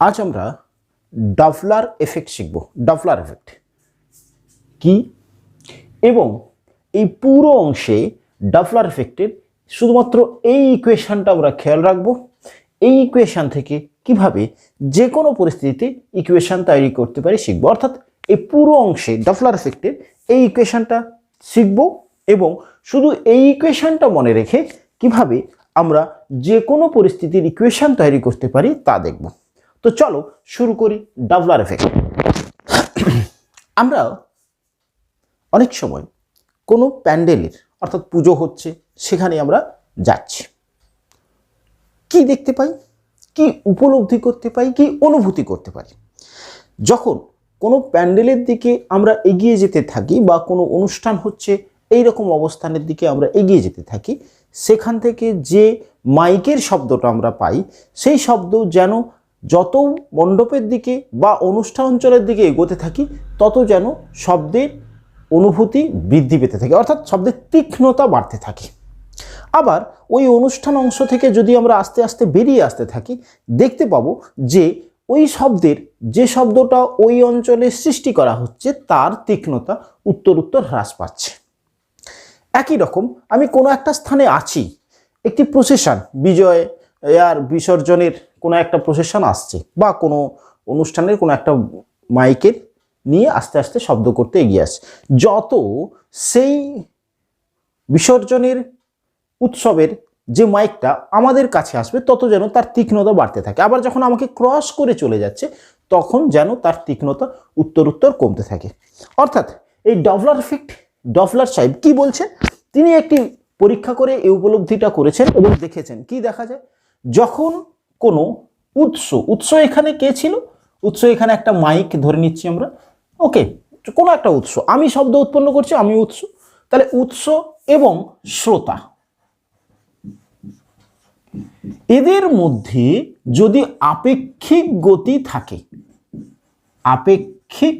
আজ আমরা Doppler effect শিখব। ডপলার এফেক্ট কি এবং এই পুরো অংশে ডপলার এফেক্টের শুধুমাত্র এই ইকুয়েশনটা আমরা খেয়াল রাখবো। এই ইকুয়েশন থেকে কিভাবে যে কোনো পরিস্থিতিতে ইকুয়েশন তৈরি করতে পারি শিখবো। অর্থাৎ এই পুরো অংশে ডপলার এফেক্টের এই ইকুয়েশনটা শিখব এবং শুধু এই ইকুয়েশনটা মনে রেখে কিভাবে আমরা যে কোনো পরিস্থিতির ইকুয়েশন তৈরি করতে পারি তা দেখব। তো চলো শুরু করি ডপলার এফেক্ট। আমরা অনেক সময় কোনো প্যান্ডেলের অর্থাৎ পুজো হচ্ছে সেখানে আমরা যাচ্ছি, কি দেখতে পাই, কি উপলব্ধি করতে পাই, কি অনুভূতি করতে পারি। যখন কোনো প্যান্ডেলের দিকে আমরা এগিয়ে যেতে থাকি বা কোনো অনুষ্ঠান হচ্ছে এই রকম অবস্থানের দিকে আমরা এগিয়ে যেতে থাকি, সেখান থেকে যে মাইকের শব্দটা আমরা পাই সেই শব্দ যেন যত মণ্ডপের দিকে বা অনুষ্ঠান অঞ্চলের দিকে এগোতে থাকি তত যেন শব্দের অনুভূতি বৃদ্ধি পেতে থাকে, অর্থাৎ শব্দের তীক্ষ্ণতা বাড়তে থাকে। আবার ওই অনুষ্ঠান অংশ থেকে যদি আমরা আস্তে আস্তে বেরিয়ে আসতে থাকি দেখতে পাবো যে ওই শব্দের যে শব্দটা ওই অঞ্চলে সৃষ্টি করা হচ্ছে তার তীক্ষ্ণতা উত্তর হ্রাস পাচ্ছে। একই রকম আমি কোনো একটা স্থানে আছি, একটি প্রসেশন বিজয় আর বিসর্জনের কোনো একটা প্রসেশন আসছে বা কোনো অনুষ্ঠানের কোনো একটা মাইকের নিয়ে আস্তে আস্তে শব্দ করতে এগিয়ে আসছে। যত সেই বিসর্জনের উৎসবের যে মাইকটা আমাদের কাছে আসবে তত যেন তার তীক্ষ্ণতা বাড়তে থাকে। আবার যখন আমাকে ক্রস করে চলে যাচ্ছে তখন যেন তার তীক্ষ্ণতা উত্তর কমতে থাকে। অর্থাৎ এই ডপলার এফেক্ট, ডপলার সাহেব কি বলছেন, তিনি একটি পরীক্ষা করে এই উপলব্ধিটা করেছেন এবং দেখেছেন কি দেখা যায় যখন কোনো উৎস এখানে কে ছিল, উৎস এখানে একটা মাইক ধরে নিচ্ছি আমরা, ওকে, কোনো একটা উৎস, আমি শব্দ উৎপন্ন করছি, আমি উৎস, তাহলে উৎস এবং শ্রোতা এদের মধ্যে যদি আপেক্ষিক গতি থাকে, আপেক্ষিক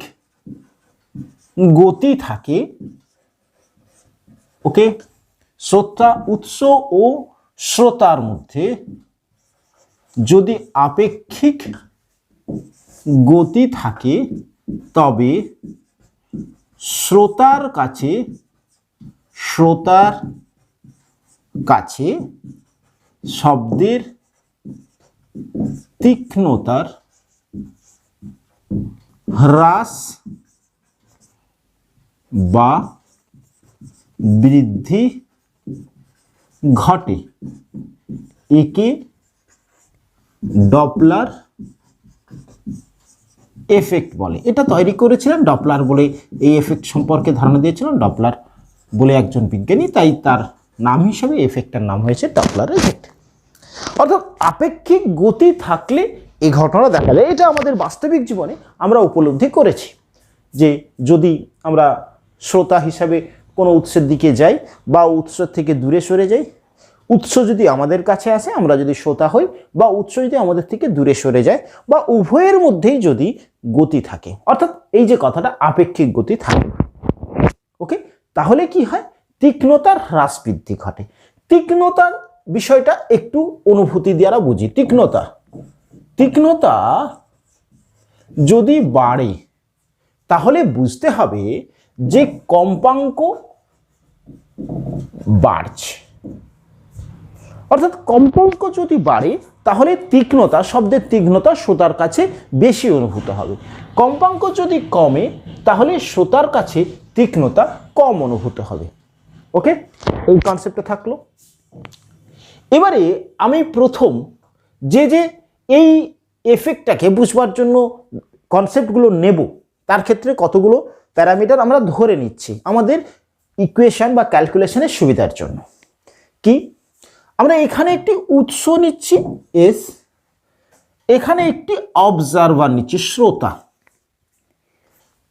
গতি থাকে, ওকে, শ্রোতা, উৎস ও শ্রোতার মধ্যে যদি আপেক্ষিক গতি থাকে তবে শ্রোতার কাছে শব্দের তীক্ষ্ণতার হ্রাস বা বৃদ্ধি ঘটে। একে ডপলার এফেক্ট বলে। এটা তৈরি করেছিলেন ডপলার বলে, এই এফেক্ট সম্পর্কে ধারণা দিয়েছিলেন ডপলার বলে একজন বিজ্ঞানী, তাই তার নাম হিসেবে এফেক্টের নাম হয়েছে ডপলার এফেক্ট। অর্থাৎ আপেক্ষিক গতি থাকলে এই ঘটনা দেখা যায়। এটা আমাদের বাস্তবিক জীবনে আমরা উপলব্ধি করেছি যে যদি আমরা শ্রোতা হিসাবে কোনো উৎসের দিকে যাই বা উৎসের থেকে দূরে সরে যাই, উৎস যদি আমাদের কাছে আসে আমরা যদি শ্রোতা হই, বা উৎস যদি আমাদের থেকে দূরে সরে যায়, বা উভয়ের মধ্যেই যদি গতি থাকে, অর্থাৎ এই যে কথাটা আপেক্ষিক গতি থাকে, ওকে, তাহলে কি হয়, তীক্ষ্ণতার হ্রাস বৃদ্ধি ঘটে। তীক্ষ্ণতার বিষয়টা একটু অনুভূতি দ্বারা বুঝি। তীক্ষ্ণতা যদি বাড়ে তাহলে বুঝতে হবে যে কম্পাঙ্ক বাড়ছে, অর্থাৎ কম্পাঙ্ক যদি বাড়ে তাহলে তীক্ষ্ণতা, শব্দের তীক্ষ্ণতা শ্রোতার কাছে বেশি অনুভূত হবে। কম্পাঙ্ক যদি কমে তাহলে শ্রোতার কাছে তীক্ষ্ণতা কম অনুভূত হবে। ওকে, এই কনসেপ্টটা থাকলো। এবারে আমি প্রথম যে এই এফেক্টটাকে বুঝবার জন্য কনসেপ্টগুলো নেব তার ক্ষেত্রে কতগুলো প্যারামিটার আমরা ধরে নিচ্ছি আমাদের ইকুয়েশন বা ক্যালকুলেশনের সুবিধার জন্য। কি, আমরা এখানে একটি উৎস নিচ্ছি এস, এখানে একটি অবজারভার নিচ্ছি শ্রোতা।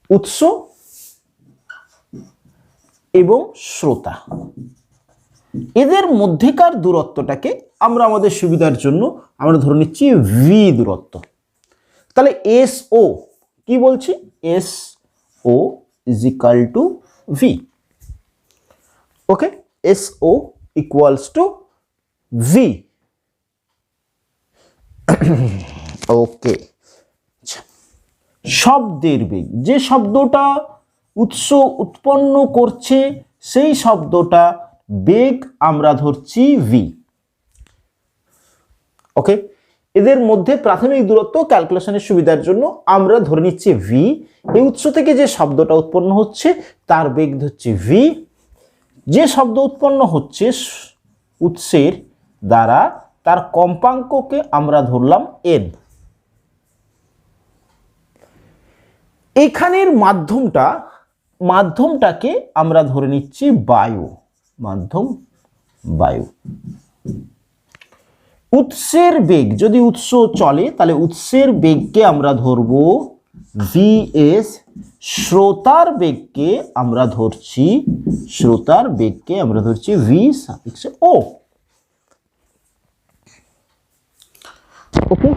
উৎস এবং শ্রোতা এদের মধ্যেকার দূরত্বটাকে আমরা আমাদের সুবিধার জন্য আমরা ধরে নিচ্ছি ভি দূরত্ব। তাহলে এস ও কি বলছি, S O is equal to V. Okay, S O equals to V. Okay, শব্দের বেগ, যে শব্দটা উৎস উৎপন্ন করছে সেই শব্দটা বেগ আমরা ধরছি ভি। ওকে, এদের মধ্যে প্রাথমিক দূরত্ব ক্যালকুলেশনের সুবিধার জন্য আমরা ধরে নিচ্ছি ভি। এই উৎস থেকে যে শব্দটা উৎপন্ন হচ্ছে তার বেগ ধরছি ভি। যে শব্দ উৎপন্ন হচ্ছে উৎসের দ্বারা তার কম্পাঙ্ককে আমরা ধরলাম এন। এখানের মাধ্যমটাকে আমরা ধরে নিচ্ছি বায়ু, মাধ্যম বায়ু। উৎসের বেগ, যদি উৎস চলে তাহলে উৎসের বেগকে আমরা ধরবো ভিএস, শ্রোতার বেগকে আমরা ধরছি ভি সাফিক্সে ও। ওকে,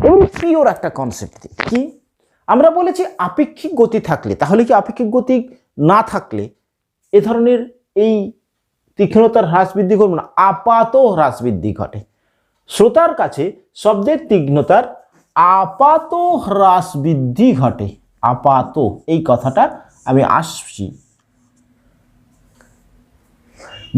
এবার পিওর একটা কনসেপ্ট কি আমরা বলেছি আপেক্ষিক গতি থাকলে, তাহলে কি আপেক্ষিক গতি না থাকলে এ ধরনের এই তীক্ষ্ণতার হ্রাস বৃদ্ধি করবে না, আপাত হ্রাস বৃদ্ধি ঘটে। শ্রোতার কাছে শব্দের তীক্ষ্ণতার আপাত হ্রাস বৃদ্ধি ঘটে। আপাত, এই কথাটা আমি আসছি,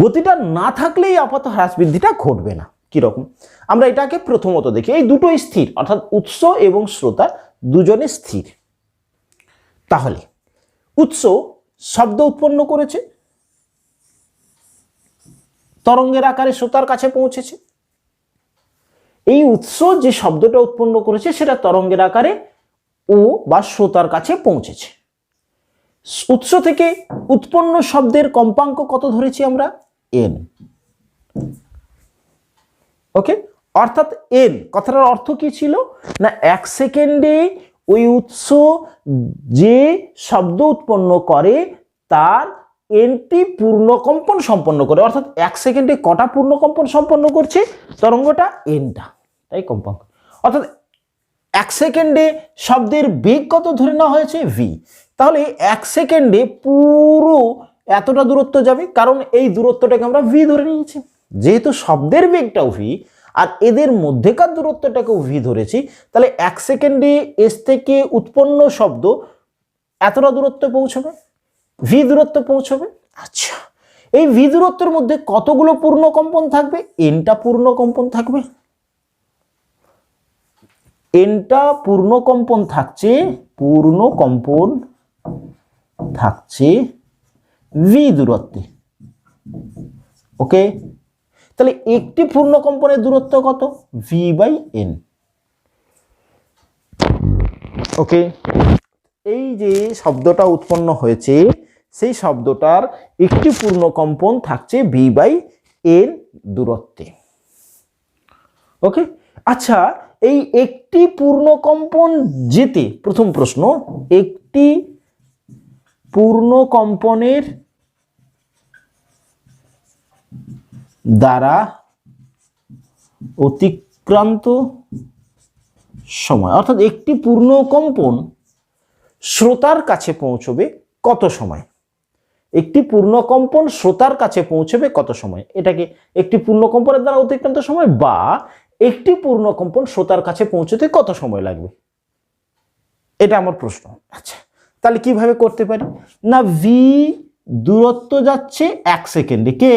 গতিটা না থাকলেই আপাত হ্রাস বৃদ্ধিটা ঘটবে না। কিরকম, আমরা এটাকে প্রথমত দেখি, এই দুটোই স্থির, অর্থাৎ উৎস এবং শ্রোতা দুজনে স্থির। তাহলে উৎস শব্দ উৎপন্ন করেছে, তরঙ্গের আকারে শ্রোতার কাছে পৌঁছেছে। এই উৎস যে শব্দটা উৎপন্ন করেছে সেটা তরঙ্গের আকারে ও বা শ্রোতার কাছে পৌঁছেছে। উৎস থেকে উৎপন্ন শব্দের কম্পাঙ্ক কত ধরেছি আমরা, এন। ওকে, অর্থাৎ এন কথাটার অর্থ কি ছিল না, এক সেকেন্ডে ওই উৎস যে শব্দ উৎপন্ন করে তার এনটি পূর্ণকম্পন সম্পন্ন করে। অর্থাৎ এক সেকেন্ডে কটা পূর্ণকম্পন সম্পন্ন করছে তরঙ্গটা, এনটা, তাই কম্পাঙ্ক। অর্থাৎ এক সেকেন্ডে শব্দের বেগ কত ধরে নেওয়া হয়েছে, ভি। তাহলে এক সেকেন্ডে পুরো এতটা দূরত্ব যাবে, কারণ এই দূরত্বটাকে আমরা ভি ধরে নিয়েছি। যেহেতু শব্দের বেগটাও ভি আর এদের মধ্যেকার দূরত্বটাকেও ভি ধরেছি, তাহলে এক সেকেন্ডে এস থেকে উৎপন্ন শব্দ এতটা দূরত্ব পৌঁছবে, ভি দূরত্ব পৌঁছবে। আচ্ছা, এই ভি দূরত্বের মধ্যে কতগুলো পূর্ণকম্পন থাকবে, এনটা পূর্ণকম্পন থাকবে। এনটা পূর্ণকম্পন থাকছে ভি দূরত্বে। ওকে, তাহলে একটি পূর্ণকম্পনের দূরত্ব কত, ভি বাই এন। ওকে, এই যে শব্দটা উৎপন্ন হয়েছে সেই শব্দটার একটি পূর্ণকম্পন থাকছে ভি বাই এন দূরত্বে। ওকে, আচ্ছা, এই একটি পূর্ণকম্পন যেতে, প্রথম প্রশ্ন, একটি পূর্ণকম্পনের দ্বারা অতিক্রান্ত সময়, অর্থাৎ একটি পূর্ণকম্পন শ্রোতার কাছে পৌঁছবে কত সময়, একটি পূর্ণকম্পন শ্রোতার কাছে পৌঁছবে কত সময়, এটাকে একটি পূর্ণকম্পনের দ্বারা অতিক্রান্ত সময় বা একটি পূর্ণকম্পন শ্রোতার কাছে পৌঁছতে কত সময় লাগবে, এটা আমার প্রশ্ন। আচ্ছা, তাহলে কিভাবে করতে পারি না, ভি দূরত্ব যাচ্ছে এক সেকেন্ডে, কে,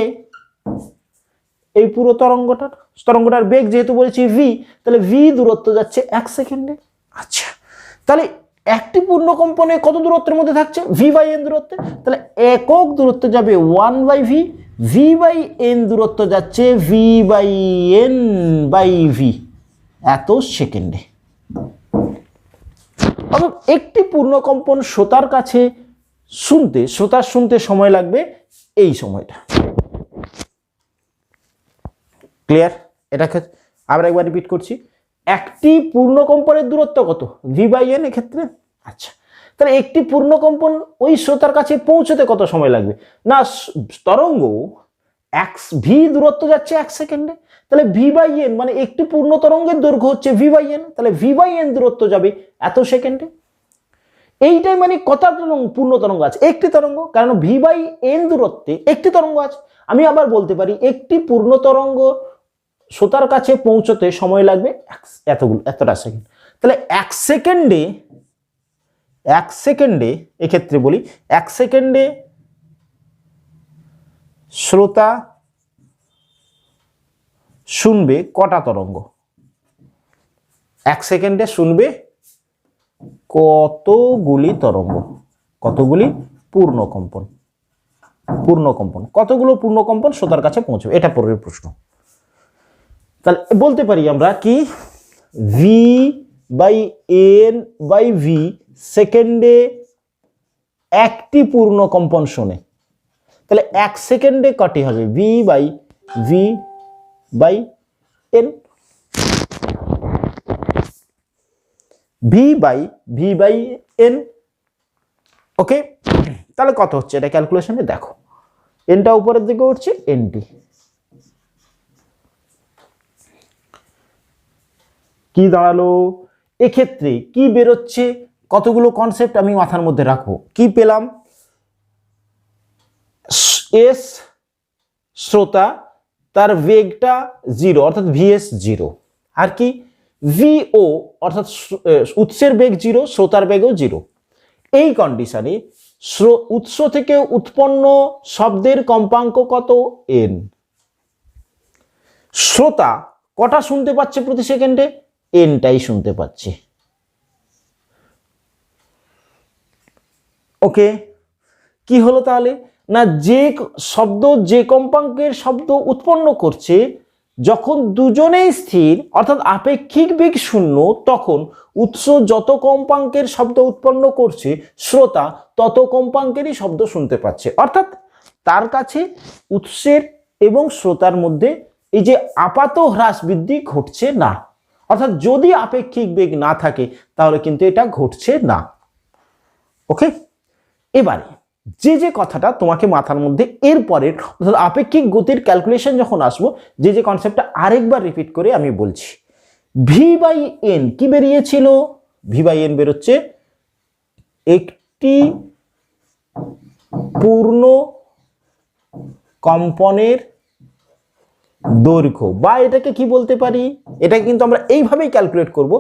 এই পুরো তরঙ্গটার বেগ যেহেতু বলেছি ভি, তাহলে ভি দূরত্ব যাচ্ছে এক সেকেন্ডে। আচ্ছা, তাহলে একটি পূর্ণকম্পনে কত দূরত্বের মধ্যে থাকছে, ভি বাই এন দূরত্বে, তাহলে একক দূরত্ব যাবে 1 by V, v by n দূরত্ব যাচ্ছে v by N by v এত সেকেন্ডে। অর্থাৎ একটি পূর্ণকম্পন শ্রোতার কাছে শুনতে সময় লাগবে এই সময়টা। ক্লিয়ার? এটাকে আবার একবার রিপিট করছি, একটি পূর্ণকম্পনের দূরত্ব কত, ভি বাই এন এক্ষেত্রে। আচ্ছা, তাহলে একটি পূর্ণকম্পন ওই শ্রোতার কাছে পৌঁছতে কত সময় লাগবে না, তরঙ্গ ভি দূরত্ব যাচ্ছে এক সেকেন্ডে, তাহলে ভি বাই এন মানে একটি পূর্ণ তরঙ্গের দৈর্ঘ্য হচ্ছে ভি বাই এন, তাহলে ভি বাই এন দূরত্ব যাবে এত সেকেন্ডে। এইটাই মানে কত পূর্ণ তরঙ্গ আছে, একটি তরঙ্গ, কারণ ভি বাই এন দূরত্বে একটি তরঙ্গ আছে। আমি আবার বলতে পারি একটি পূর্ণ তরঙ্গ শ্রোতার কাছে পৌঁছতে সময় লাগবে এতটা সেকেন্ড। তাহলে এক সেকেন্ডে এক্ষেত্রে বলি, এক সেকেন্ডে শ্রোতা শুনবে কটা তরঙ্গ? এক সেকেন্ডে শুনবে কতগুলি তরঙ্গ? কতগুলি পূর্ণকম্পন? কতগুলো পূর্ণকম্পন শ্রোতার কাছে পৌঁছবে, এটা পরের প্রশ্ন। তাহলে বলতে পারি আমরা কি V by N by V সেকেন্ডে একটি পূর্ণকম্পন শোনে। তাহলে এক সেকেন্ডে কটি হবে? V by N, V by N. Okay, তাহলে কত হচ্ছে এটা ক্যালকুলেশনে দেখো, এনটা উপরের দিকে উঠছে, এনটি কি দাঁড়ালো? এক্ষেত্রে কি বেরোচ্ছে? কতগুলো কনসেপ্ট আমি মাথার মধ্যে রাখবো। কি পেলাম? এস শ্রোতা, তার বেগটা 0 অর্থাৎ ভিএস 0, আর কি ভিও অর্থাৎ উৎসের বেগ 0, শ্রোতার বেগও 0। এই কন্ডিশনে উৎস থেকে উৎপন্ন শব্দের কম্পাঙ্ক কত? এন। শ্রোতা কটা শুনতে পাচ্ছে প্রতি সেকেন্ডে? এনটাই শুনতে পাচ্ছে। ওকে, কি হলো তাহলে? না, যে শব্দ যে কম্পাঙ্কের শব্দ উৎপন্ন করছে, যখন দুজনেই স্থির অর্থাৎ আপেক্ষিক বেগ 0, তখন উৎস যত কম্পাঙ্কের শব্দ উৎপন্ন করছে, শ্রোতা তত কম্পাঙ্কেরই শব্দ শুনতে পাচ্ছে। অর্থাৎ তার কাছে উৎসের এবং শ্রোতার মধ্যে এই যে আপাত হ্রাস বৃদ্ধি ঘটছে না। অর্থাৎ যদি আপেক্ষিক বেগ না থাকে তাহলে কিন্তু এটা ঘটছে না। ওকে, এবারে যে কথাটা তোমাকে মাথার মধ্যে এরপরের অর্থাৎ আপেক্ষিক গতির ক্যালকুলেশন যখন আসবো, যে কনসেপ্টটা আরেকবার রিপিট করে আমি বলছি। ভি বাই এন কি বেরিয়েছিল? ভি বাই এন বেরোচ্ছে একটি পূর্ণ কম্পনের দৈর্ঘ্য, বা এটাকে কি বলতে পারি, এটাকে কিন্তু আমরা এইভাবেই ক্যালকুলেট করব,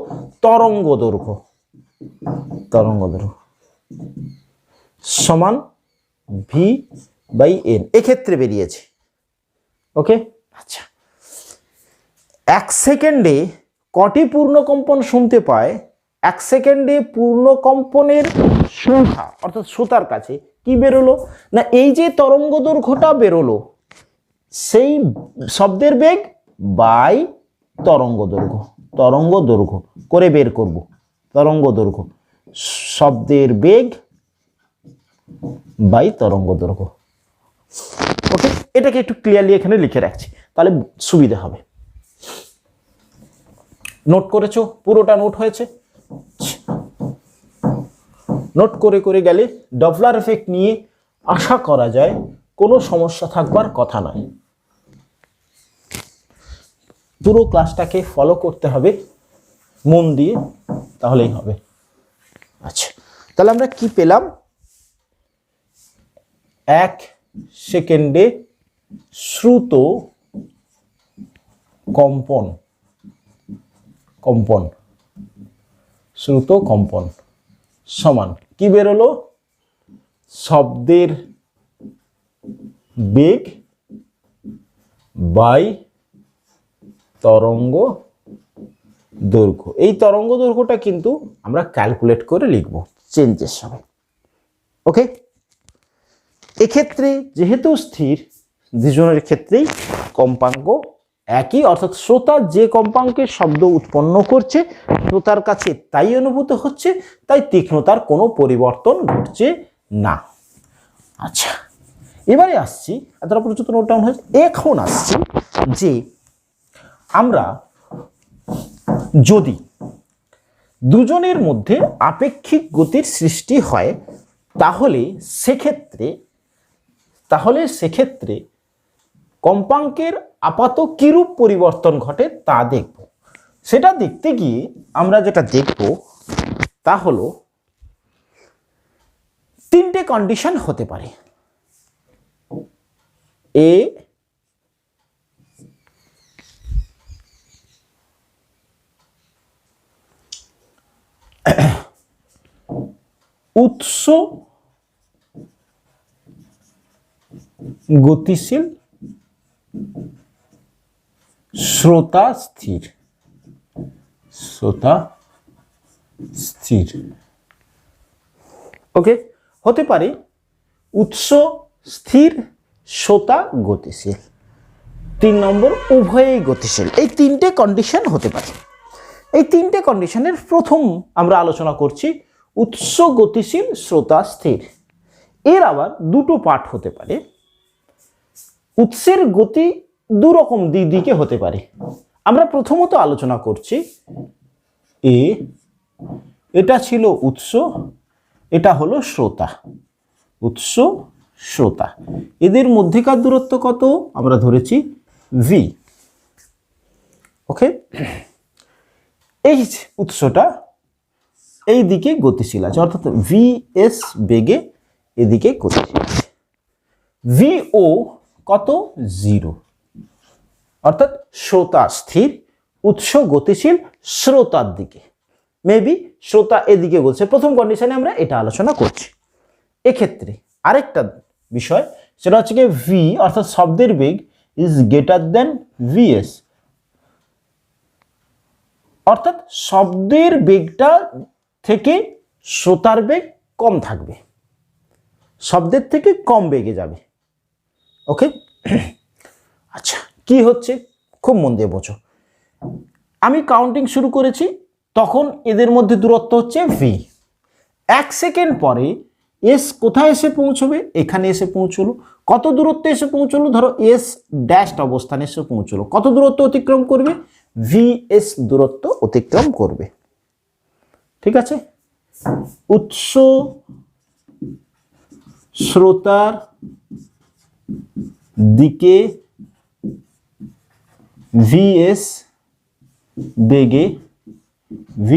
তরঙ্গ দৈর্ঘ্য সমান ভি বাই এন এক্ষেত্রে বেরিয়েছে। ওকে, আচ্ছা, এক সেকেন্ডে কটি পূর্ণকম্পন শুনতে পায়? এক সেকেন্ডে পূর্ণকম্পনের সংখ্যা অর্থাৎ শ্রোতার কাছে কি বেরোলো? না, এই যে তরঙ্গ দৈর্ঘ্যটা বেরোলো, সেই শব্দের বেগ বাই তরঙ্গ দৈর্ঘ্য করে বের করব। তরঙ্গ দৈর্ঘ্য, শব্দের বেগ বাই তরঙ্গ দৈর্ঘ্য। ওকে, এটাকে একটু ক্লিয়ারলি এখানে লিখে রাখছি, তাহলে সুবিধা হবে। নোট করেছো? পুরোটা নোট হয়েছে? নোট করে গেলে ডপলার এফেক্ট নিয়ে আশা করা যায় কোনো সমস্যা থাকবার কথা নয়। পুরো ক্লাসটাকে ফলো করতে হবে মন দিয়ে, তাহলেই হবে। আচ্ছা, তাহলে আমরা কি পেলাম? এক সেকেন্ডে শ্রুত কম্পন সমান কি বেরোলো? শব্দের বেগ বাই তরঙ্গ দৈর্ঘ্য। এই তরঙ্গ দৈর্ঘ্যটা কিন্তু আমরা ক্যালকুলেট করে লিখব চেঞ্জের সময়। ওকে, এক্ষেত্রে যেহেতু স্থির, দুজনের ক্ষেত্রেই কম্পাঙ্ক একই, অর্থাৎ শ্রোতা যে কম্পাঙ্কের শব্দ উৎপন্ন করছে শ্রোতার কাছে তাই অনুভূত হচ্ছে, তাই তীক্ষ্ণতার কোনো পরিবর্তন ঘটছে না। আচ্ছা, এবারে আসছি, এতটা পর্যন্ত নোট ডাউন হয়েছে। এখন আসছি যে আমরা যদি দুজনের মধ্যে আপেক্ষিক গতির সৃষ্টি হয়, তাহলে সেক্ষেত্রে কম্পাঙ্কের আপাত কিরূপ পরিবর্তন ঘটে তা দেখব। সেটা দেখতে গিয়ে আমরা যেটা দেখব তা হলো 3টে কন্ডিশন হতে পারে। এ, উৎস গতিশীল, শ্রোতা স্থির। শ্রোতা স্থির। ওকে, হতে পারে উৎস স্থির, শ্রোতা গতিশীল। 3 নম্বর উভয়ই গতিশীল। এই 3টে কন্ডিশন হতে পারে। এই 3টে কন্ডিশনের প্রথম আমরা আলোচনা করছি উৎস গতিশীল, শ্রোতা স্থির। এর আবার দুটো পার্ট হতে পারে। উৎসের গতি দুরকম দিকে হতে পারে। আমরা প্রথমত আলোচনা করছি এটা ছিল উৎস, এটা হলো শ্রোতা। উৎস, শ্রোতা, এদের মধ্যেকার দূরত্ব কত? আমরা ধরেছি v। ওকে, এই উৎসটা এই দিকে গতিশীল আছে, অর্থাৎ vs বেগে এদিকে গতিশীল আছে। vo কত? 0, অর্থাৎ শ্রোতা স্থির, উৎস গতিশীল শ্রোতার দিকে। মেবি শ্রোতা এদিকে বলছে। প্রথম কন্ডিশনে আমরা এটা আলোচনা করছি। এক্ষেত্রে আরেকটা বিষয়, সেটা হচ্ছে কি v অর্থাৎ শব্দের বেগ ইজ গ্রেটার দেন vs, অর্থাৎ শব্দের বেগটা থেকে শ্রোতার বেগ কম থাকবে, শব্দের থেকে কম বেগে যাবে। ওকে, আচ্ছা কি হচ্ছে খুব মন দিয়ে বোঝো। আমি কাউন্টিং শুরু করেছি, তখন এদের মধ্যে দূরত্ব হচ্ছে v। 1 সেকেন্ড পরে এস কোথায় এসে পৌঁছবে? এখানে এসে পৌঁছলো। কত দূরত্বে এসে পৌঁছলো? ধরো এস ড্যাশড অবস্থানে এসে পৌঁছলো। কত দূরত্ব অতিক্রম করবে? vs দূরত্ব অতিক্রম করবে। ঠিক আছে, উৎস শ্রোতার দিকে vs বেগে, v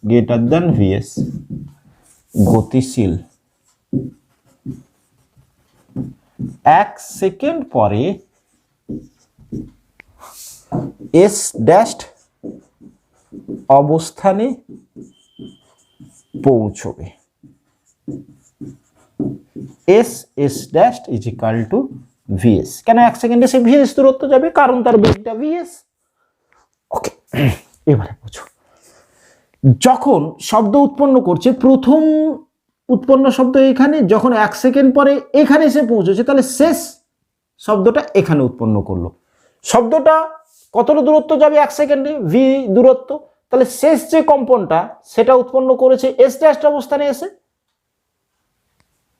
গ্রেটার দেন vs, গতিশীল। 1 সেকেন্ড পরে এস ড্যাশড অবস্থানে পৌঁছবে। S dashed is equal two vs। কেন 1 সেকেন্ডে সে vs দূরত্ব যাবে? কারণ তার বেগটা vs। ওকে, এবারে বুঝো, যখন শব্দ উৎপন্ন করছে, প্রথম উৎপন্ন শব্দ এখানে, যখন 1 সেকেন্ড পরে এখানে এসে পৌঁছেছে, তাহলে শেষ শব্দটা এখানে উৎপন্ন করলো। শব্দটা কতটা দূরত্ব যাবে 1 সেকেন্ডে? v দূরত্ব। তাহলে শেষ যে কম্পনটা সেটা উৎপন্ন করেছে এস ড্যাশড অবস্থানে এসে।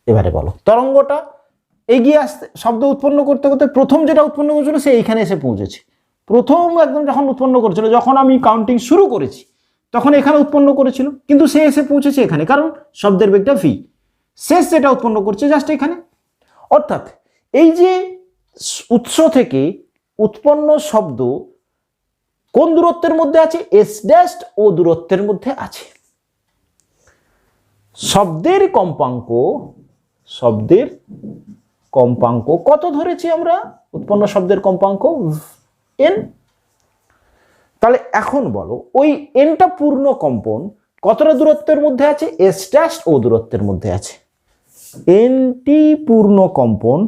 এবারে বলো, তরঙ্গটা এগিয়ে আসতে, শব্দ উৎপন্ন করতে করতে প্রথম যেটা উৎপন্ন করেছিল সে এইখানে এসে পৌঁছেছে। প্রথম একদম যখন উৎপন্ন করেছিল, যখন আমি কাউন্টিং শুরু করেছি, তখন এখানে উৎপন্ন করেছিল, কিন্তু সে এসে পৌঁছেছে এখানে, কারণ শব্দের বেগটা v। শেষ যেটা উৎপন্ন করছে জাস্ট এখানে। অর্থাৎ এই যে উৎস থেকে উৎপন্ন শব্দ কোন দূরত্বের মধ্যে আছে? এস ড্যাশ ও দূরত্বের মধ্যে আছে। শব্দের কম্পাঙ্ক কত ধরেছি আমরা? উৎপন্ন শব্দের কম্পাঙ্ক n। তাহলে এখন বলো, ওই nটা পূর্ণ কম্পন কতটা দূরত্বের মধ্যে আছে? এস ড্যাশ ও দূরত্বের মধ্যে আছে। nটি পূর্ণ কম্পন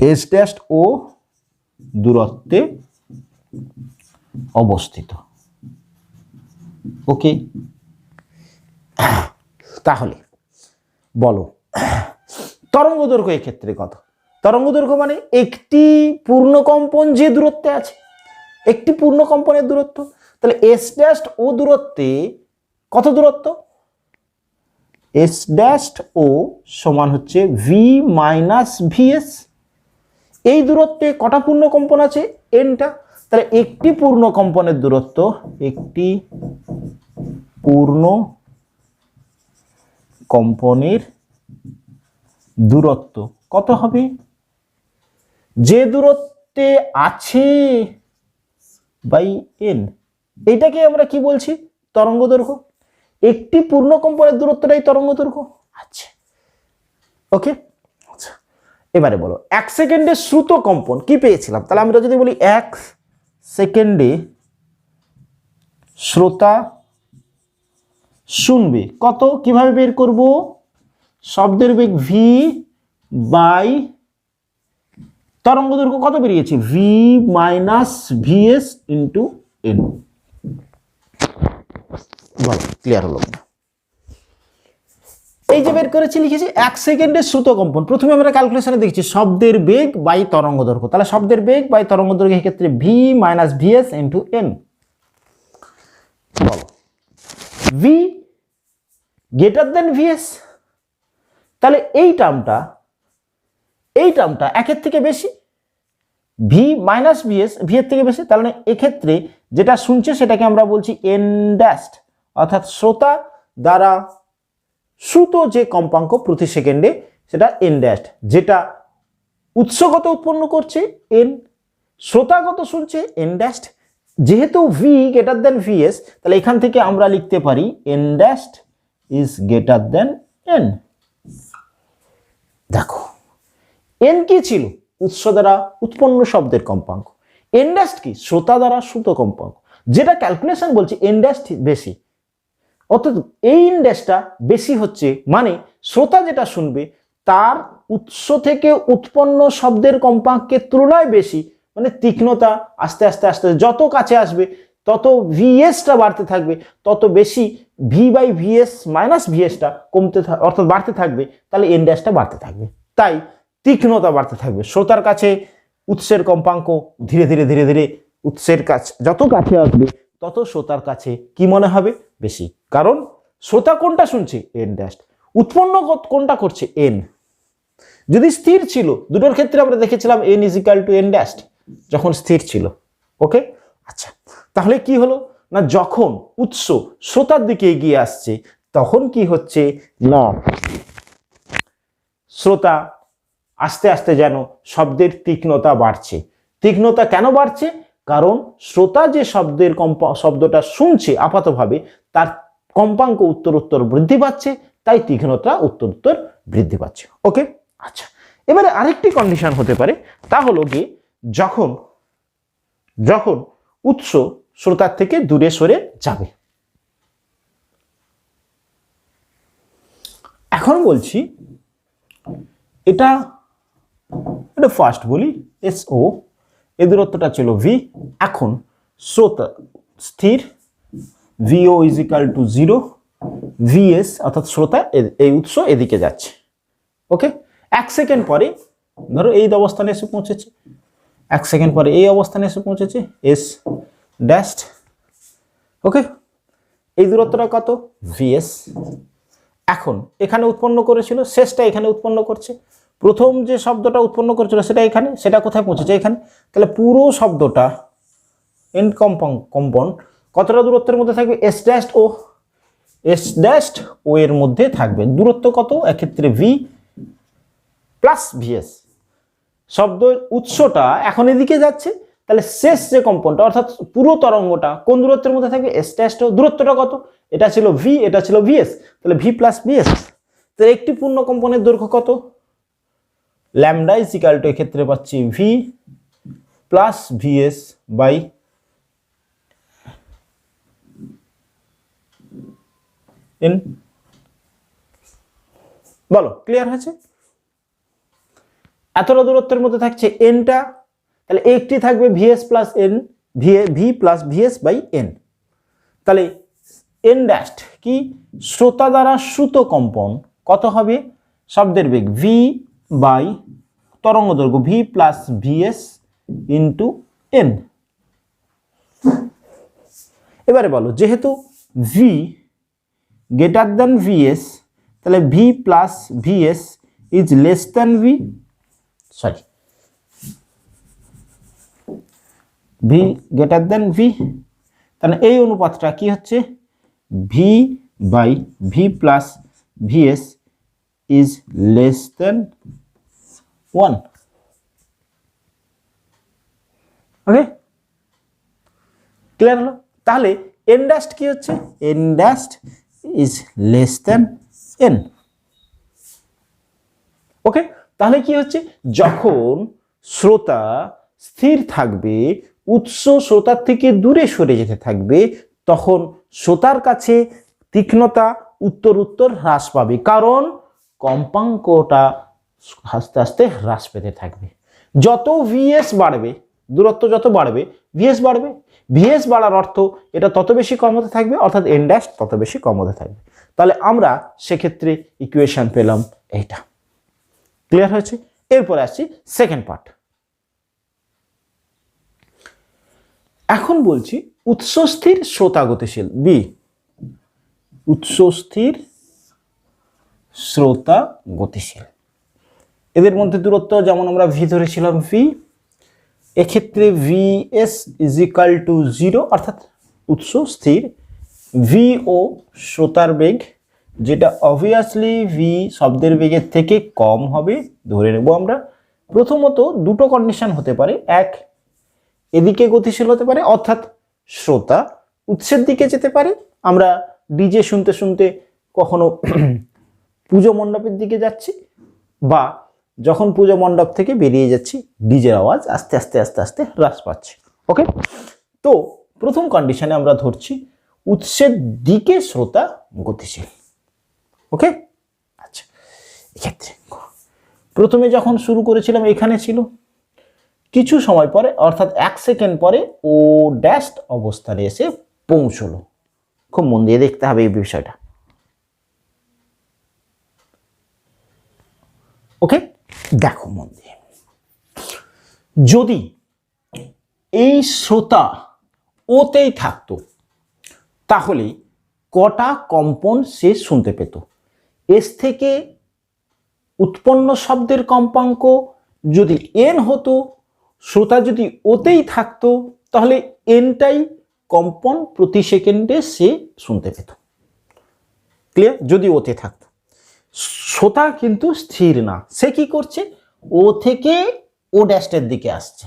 এস ড্যাশ ও দূরত্বে অবস্থিত। ওকে, তাহলে বলো তরঙ্গ দৈর্ঘ্য এক্ষেত্রে কত? তরঙ্গ দৈর্ঘ্য মানে একটি পূর্ণ কম্পন যে দূরত্বে আছে, একটি পূর্ণ কম্পনের দূরত্ব। তাহলে এস ড্যাশ ও দূরত্বে কত দূরত্ব? এস ড্যাশ ও সমান হচ্ছে ভি মাইনাস ভিএস। এই দূরত্বে কটা পূর্ণ কম্পন আছে? এনটা। তাহলে একটি পূর্ণ কম্পনের দূরত্ব, একটি পূর্ণ কম্পনের দূরত্ব কত হবে? যে দূরত্বে আছে বাই এন। এইটাকে আমরা কি বলছি? তরঙ্গ দৈর্ঘ্য। একটি পূর্ণ কম্পনের দূরত্বটাই তরঙ্গ দৈর্ঘ্য। আচ্ছা, ওকে। আচ্ছা, এবারে বলো 1 সেকেন্ডে শ্রুত কম্পন কি পেয়েছিলাম? তাহলে আমরা যদি বলি 1 সেকেন্ডে শ্রোতা শুনবে কত, কিভাবে বের করব, শব্দের বেগ ভি বাই তরঙ্গ দৈর্ঘ্য কত বেরিয়েছে, v minus VS into N. বলো ক্লিয়ার হলো না? এই যে বের করেছি লিখেছি 1 সেকেন্ডের শ্রুত কম্পন। প্রথমে আমরা ক্যালকুলেশনে দেখছি শব্দের বেগ বাই তরঙ্গ দৈর্ঘ্য, তাহলে শব্দের বেগ বাই তরঙ্গ দৈর্ঘ্যের ক্ষেত্রে v minus VS into N. বলো ভি গ্রেটার দেন ভিএস, তাহলে এই টার্মটা একের থেকে বেশি, ভি মাইনাস ভিএস ভি এর থেকে বেশি, তাহলে এক্ষেত্রে যেটা শুনছে সেটাকে আমরা বলছি এন ড্যাশড, অর্থাৎ শ্রোতা দ্বারা শ্রুত যে কম্পাঙ্ক প্রতি সেকেন্ডে সেটা এন ড্যাশড, যেটা উৎসগত উৎপন্ন করছে এন, শ্রোতাগত শুনছে এন ড্যাশড। যেহেতু ভি গ্রেটার দেন ভিএস, তাহলে এখান থেকে আমরা লিখতে পারি N dashed is greater than n. দেখো এন কি ছিল, উৎস দ্বারা উৎপন্ন শব্দের কম্পাঙ্ক, এন ড্যাশড কি, শ্রোতা দ্বারা শ্রুত কম্পাঙ্ক, যেটা ক্যালকুলেশন বলছে এন ড্যাশড বেশি, অর্থাৎ এই এন ড্যাশটা বেশি হচ্ছে মানে শ্রোতা যেটা শুনবে তার উৎস থেকে উৎপন্ন শব্দের কম্পাঙ্কের তুলনায় বেশি, মানে তীক্ষ্ণতা আস্তে আস্তে আস্তে যত কাছে আসবে তত ভিএসটা বাড়তে থাকবে, তত বেশি ভি বাই ভিএস মাইনাস ভিএসটা কমতে অর্থাৎ বাড়তে থাকবে, তাহলে এন ড্যাশটা বাড়তে থাকবে, তাই তীক্ষ্ণতা বাড়তে থাকবে। শ্রোতার কাছে উৎসের কম্পাঙ্ক ধীরে ধীরে ধীরে ধীরে উৎসের কাছে যত কাছে আসবে তত শ্রোতার কাছে কি মনে হবে, বেশি, কারণ শ্রোতা কোনটা শুনছে, এন ড্যাশড, উৎপন্ন কোনটা করছে, এন। যদি স্থির ছিল, দুটোর ক্ষেত্রে আমরা দেখেছিলাম N is equal two N dashed যখন স্থির ছিল। ওকে, আচ্ছা, তাহলে কি হলো না, যখন উৎস শ্রোতার দিকে এগিয়ে আসছে তখন কি হচ্ছে না, শ্রোতা আস্তে আস্তে যেন শব্দের তীক্ষ্ণতা বাড়ছে। তীক্ষ্ণতা কেন বাড়ছে, কারণ শ্রোতা যে শব্দটা শুনছে আপাতভাবে তার কম্পাঙ্ক উত্তরোত্তর বৃদ্ধি পাচ্ছে, তাই তীক্ষ্ণতা উত্তরোত্তর বৃদ্ধি পাচ্ছে। ওকে, আচ্ছা, এবারে আরেকটি কন্ডিশন হতে পারে, তা হলো কি যখন উৎস শ্রোতার থেকে দূরে সরে যাবে। এখন বলছি এটা ফার্স্ট বলি এস ও, এই দূরত্বটা ছিল ভি। এখন শ্রোতা স্থির, ভিও ইজ ইকাল টু 0, ভিএস অর্থাৎ শ্রোতা এই উৎস এদিকে যাচ্ছে। ওকে, 1 সেকেন্ড পরে ধরো এই অবস্থানে এসে পৌঁছেছে, 1 সেকেন্ড পরে এই অবস্থানে এসে পৌঁছেছে, এস ড্যাশড। ওকে, এই দূরত্বটা কত, ভিএস। এখন এখানে উৎপন্ন করেছিল, শেষটা এখানে উৎপন্ন করছে, প্রথম যে শব্দটা উৎপন্ন করেছিল সেটা এখানে, সেটা কোথায় পৌঁছেছে, এখানে, তাহলে পুরো শব্দটা এন কম্পন কতটা দূরত্বের মধ্যে থাকবে, এস ড্যাশড ও এর মধ্যে থাকবে। দূরত্ব কত, এক্ষেত্রে ভি প্লাস ভিএস। শব্দের উৎসটা এখন এদিকে যাচ্ছে, তাহলে শেষ যে কম্পনটা অর্থাৎ পুরো তরঙ্গটা কোন দূরত্বের মধ্যে থাকবে, এস ড্যাশড ও। দূরত্বটা কত, এটা ছিল ভি, এটা ছিল ভিএস, তাহলে ভি প্লাস ভিএস। তাহলে একটি পূর্ণ কম্পনের দৈর্ঘ্য কত, ল্যামডা ইজ ইকুয়াল টু এক্ষেত্রে পাচ্ছি v plus v s by n. বলো ক্লিয়ার হয়েছে? এতটা দূরত্বের মধ্যে থাকছে এনটা, তাহলে একটি থাকবে v s plus n, v plus v s by n. তাহলে এন ড্যাশড কি, শ্রোতা দ্বারা শ্রুত কম্পন কত হবে, শব্দের বেগ ভি বাই তরঙ্গ দৈর্ঘ্য V plus VS into N. এবারে বলো, যেহেতু ভি গ্রেটার দেন ভিএস, তাহলে V plus VS is less than V greater than V, তাহলে এই অনুপাতটা কি হচ্ছে, V by V plus VS is less than 1। Okay, clear হলো? তাহলে এন ড্যাশড কি হচ্ছে, N dashed is less than N. Okay, তাহলে কি হচ্ছে, যখন শ্রোতা স্থির থাকবে, উৎস শ্রোতার থেকে দূরে সরে যেতে থাকবে, তখন শ্রোতার কাছে তীক্ষ্ণতা উত্তর হ্রাস পাবে, কারণ কম্পাঙ্কটা আস্তে আস্তে হ্রাস পেতে থাকবে। যত ভিএস বাড়বে, দূরত্ব যত বাড়বে ভিএস বাড়বে, ভিএস বাড়ার অর্থ এটা তত বেশি কম হতে থাকবে, অর্থাৎ এন ড্যাশ তত বেশি কম হতে থাকবে। তাহলে আমরা সেক্ষেত্রে ইকুয়েশন পেলাম এইটা। ক্লিয়ার হয়েছে? এরপরে আসছি সেকেন্ড পার্ট। এখন বলছি উৎসস্থির শ্রোতা গতিশীল, বি উৎসস্থির শ্রোতা গতিশীল। এদের মধ্যে দূরত্ব যেমন আমরা ভি ধরেছিলাম ভি, এক্ষেত্রে V S is equal two 0, অর্থাৎ উৎস স্থির, ভি ও শ্রোতার বেগ, যেটা অবভিয়াসলি ভি শব্দের বেগের থেকে কম হবে ধরে নেব আমরা। প্রথমত দুটো কন্ডিশন হতে পারে, এক এদিকে গতিশীল হতে পারে, অর্থাৎ শ্রোতা উৎসের দিকে যেতে পারে, আমরা ডিজে শুনতে শুনতে কখনো পুজো মণ্ডপের দিকে যাচ্ছি, বা যখন পুজো মণ্ডপ থেকে বেরিয়ে যাচ্ছি ডিজের আওয়াজ আস্তে আস্তে আস্তে আস্তে হ্রাস পাচ্ছে। ওকে, তো প্রথম কন্ডিশনে আমরা ধরছি উৎসের দিকে শ্রোতা গতিশীল। ওকে, আচ্ছা, এক্ষেত্রে প্রথমে যখন শুরু করেছিলাম এখানে ছিল, কিছু সময় পরে অর্থাৎ 1 সেকেন্ড পরে ও ড্যাশ অবস্থানে এসে পৌঁছলো। খুব মন দিয়ে দেখতে হবে এই বিষয়টা। ওকে, দেখো মন দিয়ে, যদি এই শ্রোতা ওতেই থাকতো তাহলে কটা কম্পন সে শুনতে পেত? এস থেকে উৎপন্ন শব্দের কম্পাঙ্ক যদি এন হতো, শ্রোতা যদি ওতেই থাকতো, তাহলে এনটাই কম্পন প্রতি সেকেন্ডে সে শুনতে পেত। ক্লিয়ার? যদি ওতে থাকতো। শ্রোতা কিন্তু স্থির না, সে কি করছে? ও থেকে ও ড্যাশের দিকে আসছে।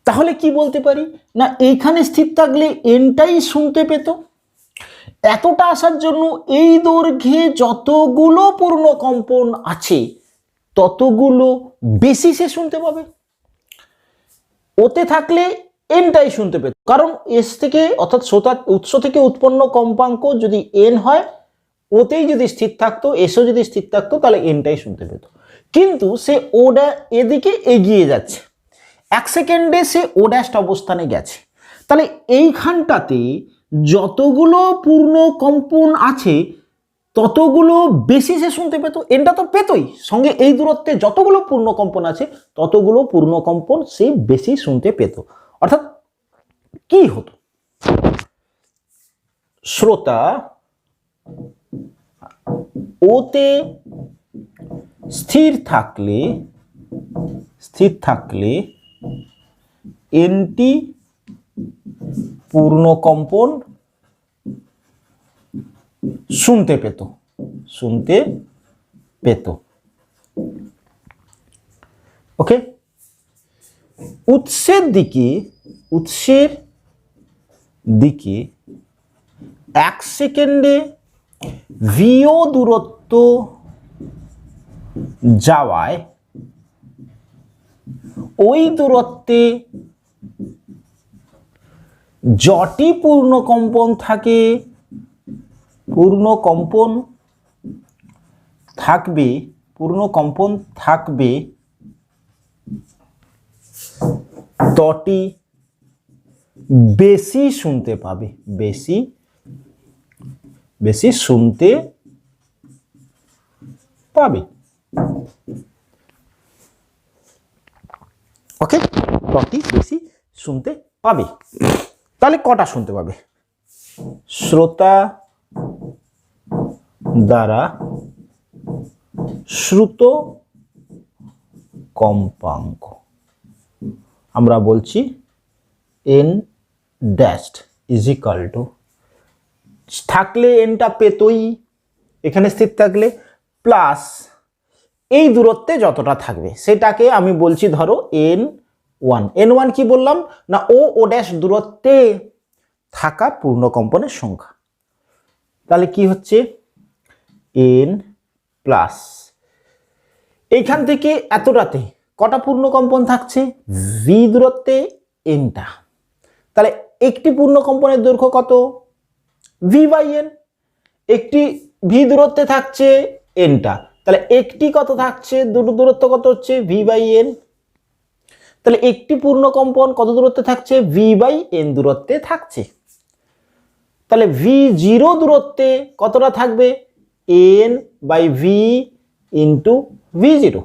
তাহলে কি বলতে পারি? না এইখানে স্থির থাকলে এনটাই শুনতে পেত। এতটা আসার জন্য এই দৈর্ঘ্যে যতগুলো পূর্ণ কম্পন আছে ততগুলো বেশি সে শুনতে পাবে। ওতে থাকলে এনটাই শুনতে পেত, কারণ এস থেকে অর্থাৎ শ্রোতার উৎস থেকে উৎপন্ন কম্পাঙ্ক যদি এন হয়, ওতেই যদি স্থির থাকতো, এসও যদি স্থির থাকতো, তাহলে এনটাই শুনতে পেত। কিন্তু সে ওটা এদিকে এগিয়ে যাচ্ছে, 1 সেকেন্ডে সে ও ড্যাশ অবস্থানে গেছে, তাহলে এইখানটাতে যতগুলো পূর্ণ কম্পন আছে ততগুলো বেশি সে শুনতে পেত। এনটা তো পেতই, সঙ্গে এই দূরত্বে যতগুলো পূর্ণ কম্পন আছে ততগুলো পূর্ণ কম্পন সে বেশি শুনতে পেত। অর্থাৎ কি হতো? শ্রোতা ওতে স্থির থাকলে এনটি পূর্ণ কম্পন শুনতে পেত। ওকে, উৎসের দিকে 1 সেকেন্ডে ভিও দূরত্ব যাওয়ায় ওই দূরত্বে যটি পূর্ণ কম্পন থাকবে তটি বেশি শুনতে পাবে, বেশি শুনতে পাবে। ওকে, তটি বেশি শুনতে পাবে। তাহলে কটা শুনতে পাবে? শ্রোতা দ্বারা শ্রুত কম্পাঙ্ক আমরা বলছি N dash is equal two, থাকলে এনটা পেতই এখানে স্থির থাকলে, প্লাস এই দূরত্বে যতটা থাকবে সেটাকে আমি বলছি ধরো n1 কি বললাম না ও ড্যাশ দূরত্বে থাকা পূর্ণ কম্পনের সংখ্যা। তাহলে কি হচ্ছে? n প্লাস এইখান থেকে এতটাতে কটা পূর্ণ কম্পন থাকছে? ভি দূরত্বে এনটা। তাহলে একটি পূর্ণ কম্পনের দৈর্ঘ্য কত? V by n. একটি ভি দূরত্বে থাকছে এনটা, তাহলে একটি কত থাকছে? দুটো দূরত্ব কত হচ্ছে? V by n. তাহলে একটি পূর্ণ কম্পন কত দূরত্বে থাকছে? ভি বাই এন দূরত্বে থাকছে। তাহলে ভি জিরো দূরত্বে কতটা থাকবে? N by V into v zero.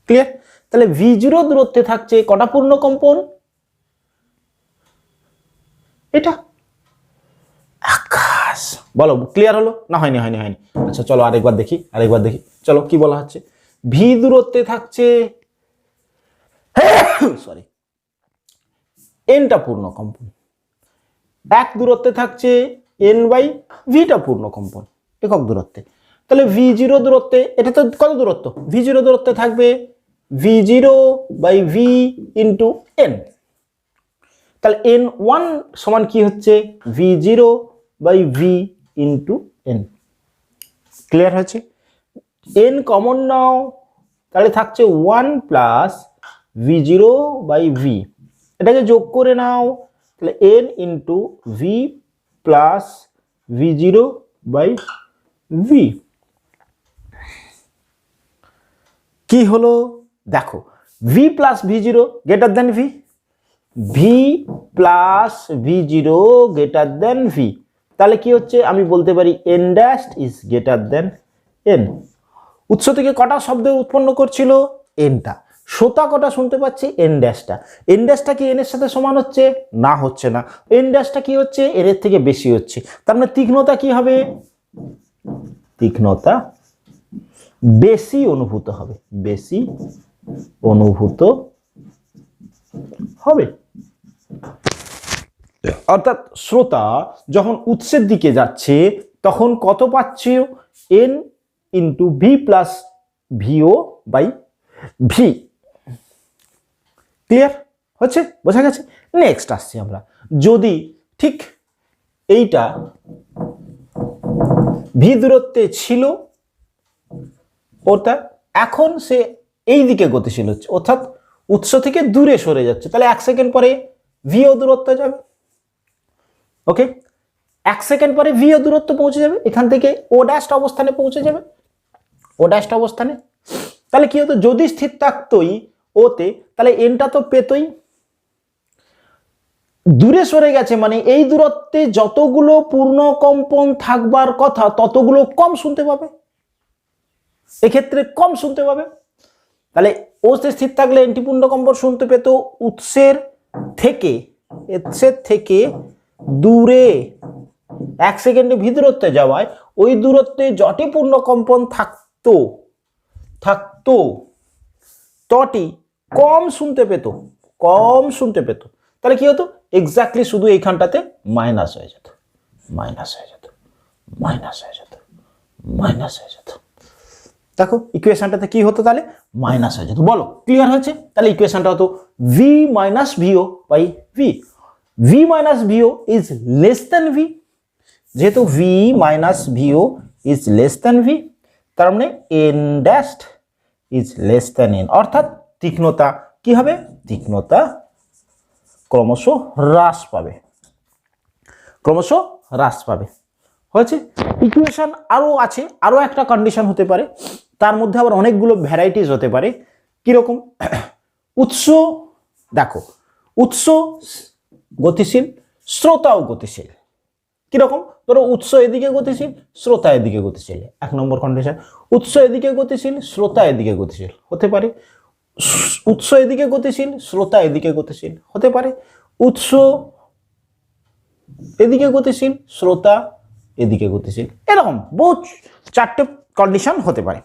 Clear? তাহলে ভি জিরো দূরত্বে থাকছে কটা পূর্ণ কম্পন? এটা। আকাশ। বলো ক্লিয়ার হলো না? হয়নি হয়নি হয়নি। আচ্ছা চলো আরেকবার দেখি, চলো কি বলা হচ্ছে। ভি দূরত্বে থাকছে সরি এনটা পূর্ণ কম্পন, এক দূরত্বে থাকছে এন বাই ভিটা পূর্ণ কম্পন একক দূরত্বে। তাহলে ভি জিরো দূরত্বে, এটা তো কত দূরত্ব? ভি জিরো দূরত্বে থাকবে v zero by V into N. তাহলে এন ওয়ান সমান কি হচ্ছে? V zero by V into N. Clear হয়েছে? এন কমন নাও, তাহলে থাকছে one plus v zero by v. এটাকে যোগ করে নাও, তাহলে n into V plus v zero by v. কি হলো দেখো, v plus v zero greater than v, v plus v zero greater than V. তাহলে কি হচ্ছে? আমি বলতে পারি N dash is greater than n. উৎস থেকে কটা শব্দ উৎপন্ন করছিল? এনটা। শ্রোতা কটা শুনতে পাচ্ছি? এন ড্যাশটা। এন ড্যাশটা কি এন এর সাথে সমান হচ্ছে? না, হচ্ছে না। এন ড্যাশটা কি হচ্ছে? এর থেকে বেশি হচ্ছে। তার মানে তীক্ষ্ণতা কি হবে? তীক্ষ্ণতা বেশি অনুভূত হবে, বেশি অনুভূত হবে। অর্থাৎ শ্রোতা যখন উৎসের দিকে যাচ্ছে তখন কত পাচ্ছে? N into V plus VO by V. Clear হচ্ছে? বোঝা গেছে? নেক্সট আসছি আমরা। যদি ঠিক এইটা ভি দূরত্বে ছিল, অর্থাৎ এখন সে এই দিকে গতিশীল হচ্ছে, অর্থাৎ উৎস থেকে দূরে সরে যাচ্ছে, তাহলে 1 সেকেন্ড পরে ভিও দূরত্ব যাবে। ওকে, 1 সেকেন্ড পরে ভিও দূরত্ব পৌঁছে যাবে, এখান থেকে ও ড্যাশ অবস্থানে পৌঁছে যাবে, ও ড্যাশ অবস্থানে। তাহলে কি হতো? যদি স্থির থাকতোই ওতে, তাহলে এনটা তো পেতই। দূরে সরে গেছে মানে এই দূরত্বে যতগুলো পূর্ণ কম্পন থাকবার কথা ততগুলো কম শুনতে পাবে, এক্ষেত্রে কম শুনতে পাবে। তাহলে ওতে স্থির থাকলে এনটি পূর্ণ কম্পন শুনতে পেত উৎসের থেকে দূরে 1 সেকেন্ডে ভি দূরত্বে যাওয়ায় ওই দূরত্বে যটি পূর্ণ কম্পন থাকতো তটি কম শুনতে পেত। তাহলে কি হতো? এক্স্যাক্টলি শুধু এইখানটাতে মাইনাস হয়ে যেত। দেখো ইকুয়েশনটাতে কি হতো? তাহলে মাইনাস হয়ে যেত। বলো ক্লিয়ার হয়েছে? তাহলে ইকুয়েশনটা হতো V minus VO by V. V minus VO is less than V, যেহেতু V minus VO is less than V, তার মানে N dash is less than N, অর্থাৎ তীক্ষ্ণতা কি হবে? তীক্ষ্ণতা ক্রমশ হ্রাস পাবে। হয়েছে? ইকুয়েশন আরো আছে, আরো একটা কন্ডিশন হতে পারে, তার মধ্যে আবার অনেকগুলো ভ্যারাইটিস হতে পারে। কিরকম? উৎস, দেখো উৎস গতিশীল, শ্রোতাও গতিশীল। কিরকম? ধরো উৎস এদিকে গতিশীল, শ্রোতা এদিকে গতিশীল। 1 নম্বর কন্ডিশন। উৎস এদিকে গতিশীল, শ্রোতা এদিকে গতিশীল হতে পারে। উৎস এদিকে গতিশীল, শ্রোতা এদিকে গতিশীল হতে পারে। উৎস এদিকে গতিশীল, শ্রোতা এদিকে গতিশীল, এরকম বহু 4টে কন্ডিশন হতে পারে।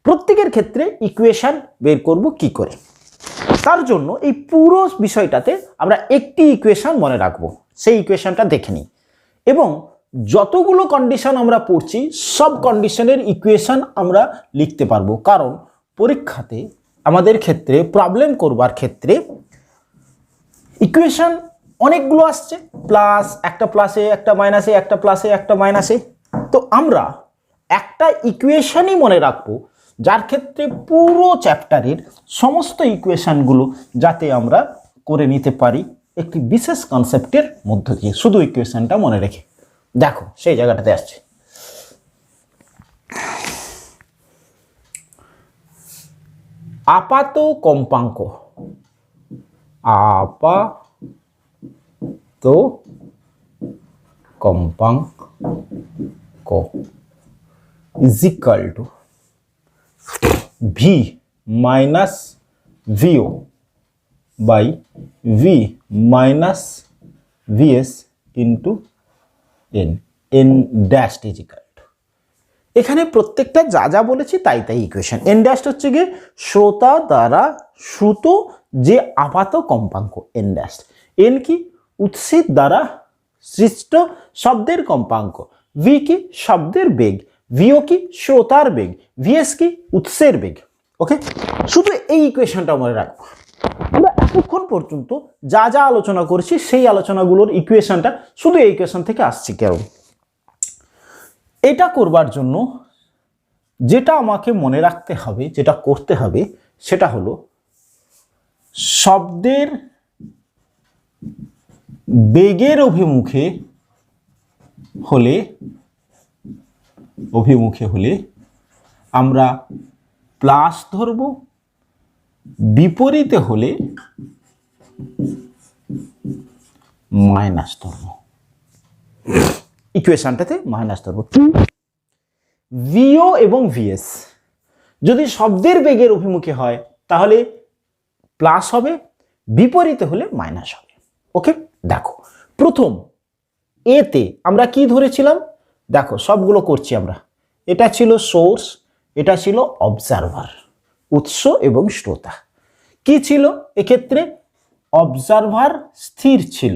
প্রত্যেকের ক্ষেত্রে ইকুয়েশন বের করব কি করে? তার জন্য এই পুরো বিষয়টাতে আমরা একটি ইকুয়েশন মনে রাখবো, সেই ইকুয়েশনটা দেখে নিই, এবং যতগুলো কন্ডিশন আমরা পড়ছি সব কন্ডিশনের ইকুয়েশন আমরা লিখতে পারবো। কারণ পরীক্ষাতে আমাদের ক্ষেত্রে প্রবলেম করবার ক্ষেত্রে ইকুয়েশন অনেকগুলো আসছে, প্লাস একটা প্লাসে একটা মাইনাসে, একটা প্লাসে একটা মাইনাসে। তো আমরা একটা ইকুয়েশনই মনে রাখবো যার ক্ষেত্রে পুরো চ্যাপ্টারের সমস্ত ইকুয়েশনগুলো যাতে আমরা করে নিতে পারি একটি বিশেষ কনসেপ্টের মধ্য দিয়ে, শুধু ইকুয়েশনটা মনে রেখে। দেখো সেই জায়গাটাতে আসছে। আপাত কম্পাঙ্ক, আপাত কম্পাঙ্ক is equal to V minus VO by V minus VS into N, N dash is equal to, এখানে প্রত্যেকটা যা যা বলেছি তাই তাই ইকুয়েশন। এন ড্যাশ হচ্ছে গিয়ে শ্রোতা দ্বারা শ্রুত যে আপাত কম্পাঙ্ক এন ড্যাশ, এন কি উৎসের দ্বারা সৃষ্ট শব্দের কম্পাঙ্ক, ভি কি শব্দের বেগ, ভিও কি শ্রোতার বেগ, ভিএস কি উৎসের বেগ। ওকে, শুধু এই ইকুয়েশনটা মনে রাখবো। আমরা এতক্ষণ পর্যন্ত যা যা আলোচনা করেছি সেই আলোচনাগুলোর ইকুয়েশনটা শুধু এই ইকুয়েশন থেকে আসছে। কেন এটা করবার জন্য যেটা আমাকে মনে রাখতে হবে, যেটা করতে হবে, সেটা হলো শব্দের বেগের অভিমুখে হলে আমরা প্লাস ধরব, বিপরীতে হলে মাইনাস ধরব। ইকুয়েশনটাতে মাইনাস ধরব। ভিও এবং ভিএস যদি শব্দের বেগের অভিমুখে হয় তাহলে প্লাস হবে, বিপরীতে হলে মাইনাস হবে। ওকে, দেখো প্রথম এতে আমরা কি ধরেছিলাম, দেখো সবগুলো করছি আমরা। এটা ছিল সোর্স, এটা ছিল অবজারভার, উৎস এবং শ্রোতা। কি ছিল এক্ষেত্রে, অবজারভার স্থির ছিল,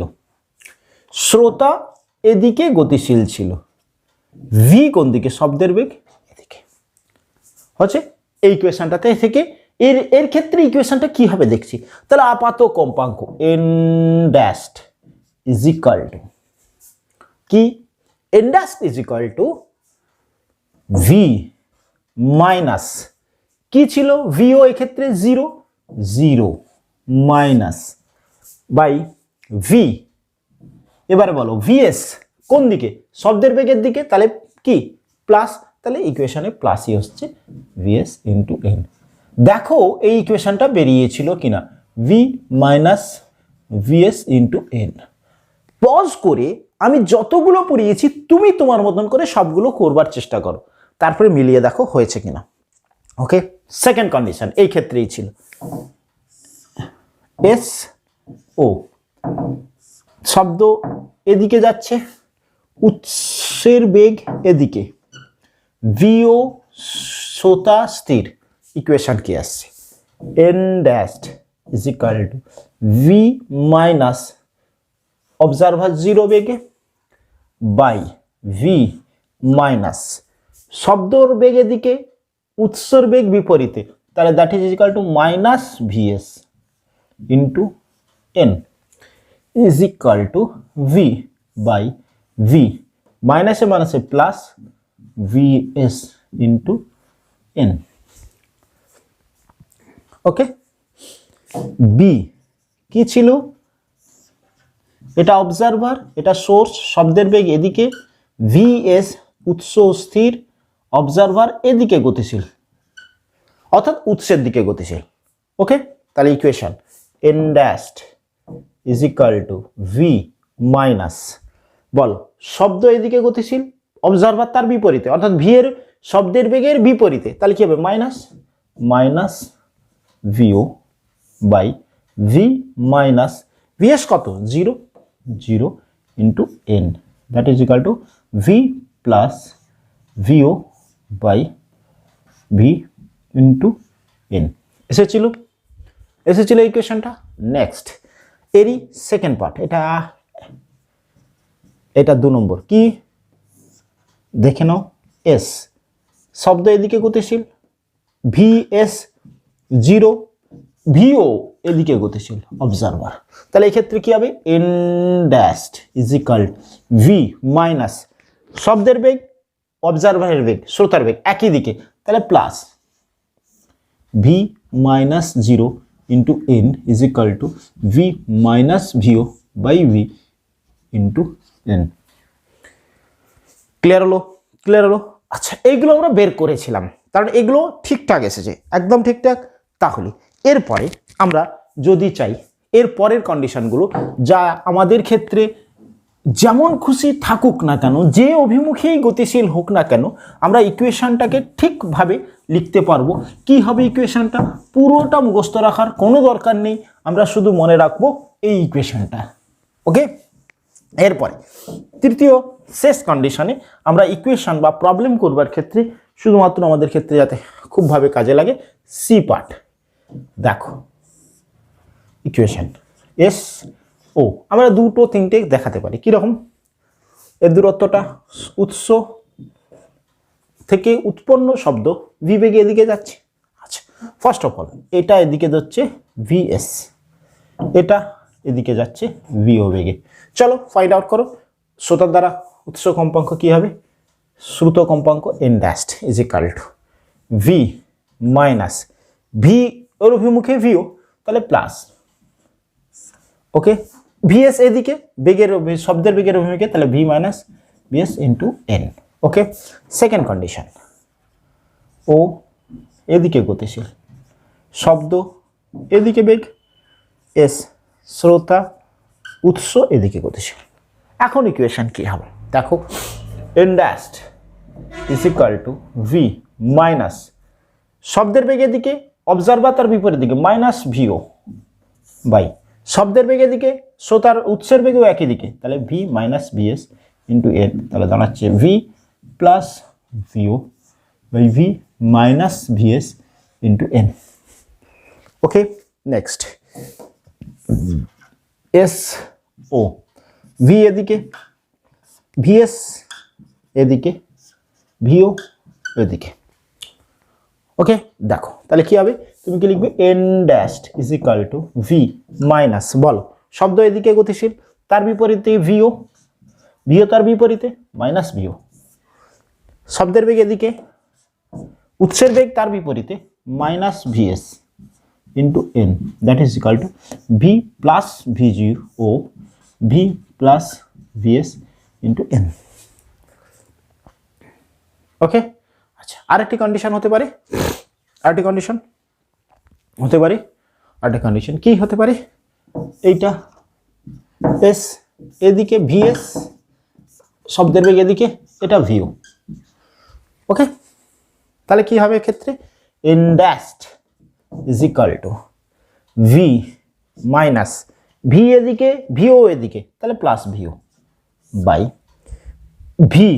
শ্রোতা এদিকে গতিশীল ছিল, ভি কোন দিকে, শব্দের বেগ এদিকে হচ্ছে। এই ইকুয়েশনটাতে থেকে এর ক্ষেত্রে ইকুয়েশনটা কি হবে দেখছি। তাহলে আপাত কম্পাঙ্ক N dash is equal to কি, N dash is equal to V minus কি ছিল, ভিও এক্ষেত্রে 0 0 মাইনাস বাই ভি। এবারে বলো ভিএস কোন দিকে, শব্দের বেগের দিকে, তাহলে কি প্লাস, তাহলে ইকুয়েশনে প্লাসই হচ্ছে ভিএস ইন্টু এন। দেখো এই ইকুয়েশনটা বেরিয়েছিল কিনা, v minus VS into n. Pause করে আমি যতগুলো পড়িয়েছি তুমি তোমার মতন করে সবগুলো করবার চেষ্টা করো, তারপরে মিলিয়ে দেখো হয়েছে কিনা। ওকে, সেকেন্ড কন্ডিশন এই ক্ষেত্রেই ছিল এস ও, শব্দ এদিকে যাচ্ছে, উৎসের বেগ এদিকে, ভিও শ্রোতা স্থির। ইকুয়েশন কি আসছে, n dash is equal to V minus observer 0 বেগে বাই ভি মাইনাস শব্দর বেগ এদিকে, উৎসর বেগ বিপরীতে, তাহলে that is equal to minus VS into N is equal to v by v, মাইনাসে মাইনাসে plus VS into N. Okay, B কি ছিল, এটা অবজারভার, এটা সোর্স, শব্দের বেগ এদিকে, ভিএস উৎস স্থির, অবজারভার এদিকে গতিশীল, অর্থাৎ উৎসের দিকে গতিশীল। ওকে, তাহলে equation N dash is equal to V minus, বল শব্দ এদিকে গতিশীল, অবজারভার তার বিপরীতে, অর্থাৎ ভি এর শব্দের বেগের বিপরীতে, তাহলে কি হবে minus minus VO by V minus VS কত 0 0 into N, that is equal to V plus VO by V into N. এসেছিল ইকুয়েশনটা। নেক্সট এরই সেকেন্ড পার্ট, এটা 2 নম্বর। কি দেখে নাও, এস শব্দ এদিকে গতিশীল, ভিএস 0, ভিও এদিকে গতিশীল অবজারভার, তাহলে এক্ষেত্রে কি হবে, N dash is equal V minus শব্দের বেগ অবজারভারের বেগ শ্রোতার বেগ একই দিকে, তাহলে plus V minus 0 into N is equal to V minus VO by V into N. Clear হলো? ক্লিয়ার হলো? আচ্ছা, এইগুলো আমরা বের করেছিলাম, কারণ এগুলো ঠিকঠাক এসেছে, একদম ঠিকঠাক। তাহলে এরপরে আমরা যদি চাই এর পরের কন্ডিশনগুলো, যা আমাদের ক্ষেত্রে যেমন খুশি থাকুক না কেন, যে অভিমুখেই গতিশীল হোক না কেন, আমরা ইকুয়েশনটাকে ঠিকভাবে লিখতে পারবো। কি হবে ইকুয়েশনটা? পুরোটা মুখস্থ রাখার কোনো দরকার নেই, আমরা শুধু মনে রাখবো এই ইকুয়েশনটা। ওকে, এরপরে তৃতীয় শেষ কন্ডিশনে আমরা ইকুয়েশন বা প্রবলেম করবার ক্ষেত্রে শুধুমাত্র আমাদের ক্ষেত্রে যাতে খুবভাবে কাজে লাগে সি পার্ট। দেখো ইকুয়েশন এস ও আমরা দুটো তিনটে দেখাতে পারি। কীরকম? এর দূরত্বটা উৎস থেকে উৎপন্ন শব্দ ভি বেগে এদিকে যাচ্ছে। আচ্ছা, ফার্স্ট অফ অল এটা এদিকে যাচ্ছে ভিএস, এটা এদিকে যাচ্ছে ভিও বেগে। চলো ফাইন্ড আউট করো। শ্রোতার দ্বারা উৎস কম্পাঙ্ক কী হবে? শ্রুত কম্পাঙ্ক N dashed is equal to V minus V ওর অভিমুখে ভিও, তাহলে প্লাস ওকে ভিএস এদিকে বেগের শব্দের বেগের অভিমুখে, তাহলে V minus VS into N. Okay, second condition ও এদিকে গতিশীল, শব্দ এদিকে বেগ, এস শ্রোতা উৎস এদিকে গতিশীল। এখন ইকুয়েশন কি হবে দেখো, N dashed is equal to V minus শব্দের বেগের দিকে অবজারভার তার বিপরীত দিকে মাইনাস ভিও বাই শব্দের বেগের দিকে শ্রোতার উৎসের বেগেও একই দিকে, তাহলে V minus VS into N, তাহলে দাঁড়াচ্ছে V plus VO by V minus VS into N. Okay, next S O V এদিকে, ভিএস এদিকে, ভিও এদিকে। ওকে, দেখো তাহলে কি হবে, তুমি কি লিখবে? N dashed is equal to V minus, বলো শব্দ এদিকে গতিশীল, তার বিপরীতে ভিও, ভিও তার বিপরীতে মাইনাস ভিও, শব্দের বেগ এদিকে, উৎসের বেগ তার বিপরীতে minus VS into N, that is equal to V plus VO ও V plus VS into N. Okay, আচ্ছা আরেকটি কন্ডিশন হতে পারে, আরেকটি কন্ডিশন হতে পারে, আরেকটি কন্ডিশন কি হতে পারে? এইটা এস এদিকে ভিএস শব্দের বেগ এদিকে, এটা ভিও। ওকে, তাহলে কি হবে ক্ষেত্রে? N dashed is equal to V minus V এদিকে ভিও এদিকে, তাহলে plus VO by V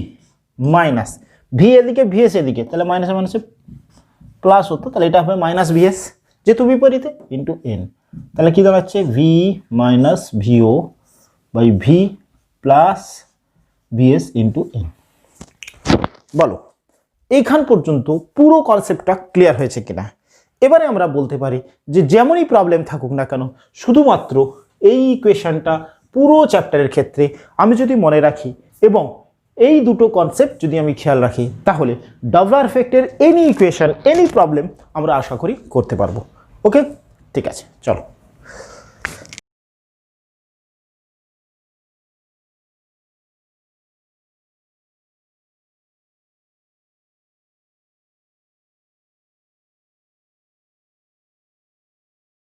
minus V এদিকে ভিএস এদিকে, তাহলে মাইনাসে মাইনাসে প্লাস হতো, তাহলে এটা হবে মাইনাস ভিএস যেহেতু বিপরীতে ইন্টু এন, তাহলে কি দাঁড়াচ্ছে? V minus VO by V plus VS into N. বলো এইখান পর্যন্ত পুরো কনসেপ্টটা ক্লিয়ার হয়েছে কিনা? এবারে আমরা বলতে পারি যে যেমনই প্রবলেম থাকুক না কেন, শুধুমাত্র এই ইকুয়েশনটা পুরো চ্যাপ্টারের ক্ষেত্রে আমি যদি মনে রাখি এবং এই দুটো কনসেপ্ট যদি আমি খেয়াল রাখি, তাহলে ডবলার এফেক্টের এনি ইকুয়েশন এনি প্রবলেম আমরা আশা করি করতে পারবো। ওকে, ঠিক আছে, চলো।